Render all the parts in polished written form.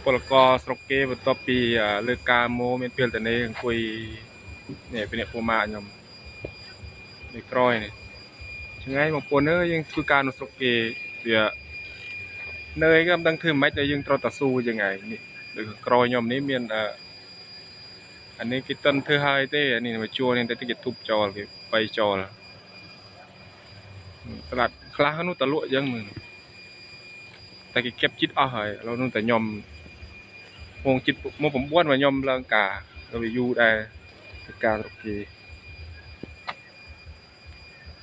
ពលកស្រុកគេបន្ទាប់ពីលើកការម៉ូមានពេលតនេះអង្គុយនេះពីអ្នកពូម៉ាខ្ញុំនេះក្រោយនេះឆ្ងាយបងប្អូនអើយយើងធ្វើការនៅស្រុកគេវានៅអីក៏មិនដឹងធ្វើម៉េចដែលយើងត្រូវតស៊ូយ៉ាងไงនេះដូចក្រោយខ្ញុំនេះមានអានេះគេតិនធ្វើហើយទេអានេះមកជួលនេះតែគេទុបចោលគេបៃចោលស្លាត់ខ្លះនោះតលក់អញ្ចឹងមើលតែគេគេបចិត្តអស់ហើយឥឡូវនោះតែខ្ញុំពងចិត្តមក9មកខ្ញុំឡើងការទៅយូរដែរធ្វើការស្រុកគេ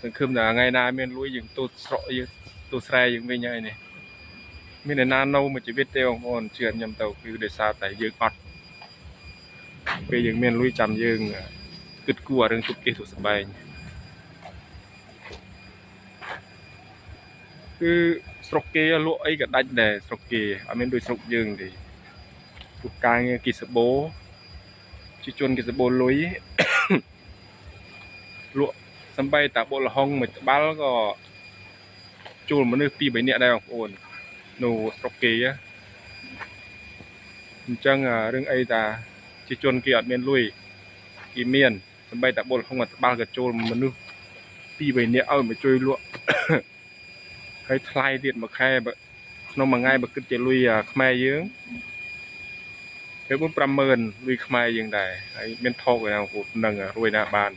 សង្ឃឹមថាថ្ងៃណាមានលុយយើងទូស្រកយើងទូស្រែយើងវិញហើយនេះមានអ្នកណានៅមួយជីវិតទេបងប្អូនជឿខ្ញុំទៅគឺដោយសារតែយើងអត់ពេលយើងមានលុយចាំយើងគិតគូររឿងទុកគេទុកសបែងគឺស្រុកគេលក់អីក៏ដាច់ដែរស្រុកគេអត់មានដូចស្រុកយើងទេទូការងារគិសបោជាជនគិសបោលុយលក់សំបីតាបុលហុងមួយត្បាល់ក៏ជួលមនុស្ស2 3នាក់ដែរបងប្អូននៅស្រុកគេអញ្ចឹងរឿងអីតាជាជនគេអត់មានលុយគេមានសំបីតាបុលហុងមួយត្បាល់ក៏ជួលមនុស្ស2 3នាក់ឲ្យមកជួយលក់ហើយថ្លៃទៀតមួយខែក្នុងមួយថ្ងៃបើគិតជាលុយខ្មែរយើងទៅ4-50000លុយខ្មែរយើងដែរហើយមានថោកឯណាបងប្អូននឹងរួយណាបាន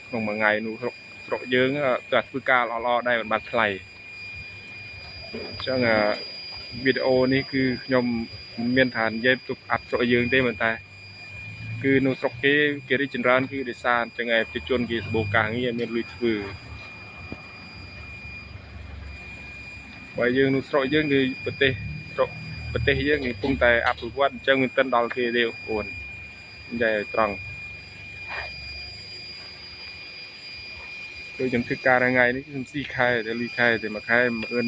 ក្នុងមួយថ្ងៃនោះស្រុកយើងក៏ធ្វើការល្អៗដែរមិនបានថ្លៃអញ្ចឹងវីដេអូនេះគឺខ្ញុំមានថានិយាយទុកអាប់ស្រុកយើងទេប៉ុន្តែគឺនៅស្រុកគេរីកចម្រើនគឺដោយសារអញ្ចឹងឯងប្រជាជនគេសម្បូរការងារមានលុយធ្វើបើយើងនៅស្រុកយើងគឺប្រទេសយើងកំពុងតែអភិវឌ្ឍអញ្ចឹងមិនទាន់ដល់គេទេបងប្អូននិយាយឲ្យត្រង់ដូចខ្ញុំធ្វើការថ្ងៃនេះខ្ញុំស៊ីខែតែលុយខែតែមួយខែ1.5 លាន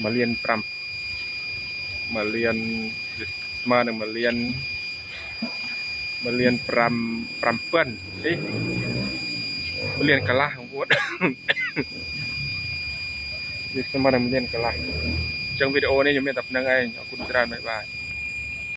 1 លានស្មើនឹង1 លាន 5 7អី1 លានកន្លះបងប្អូនវាស្មើនឹង1 លានកន្លះអញ្ចឹងវីដេអូនេះខ្ញុំមានតែប៉ុណ្្នឹងឯងអរគុណច្រើនបាយបាយ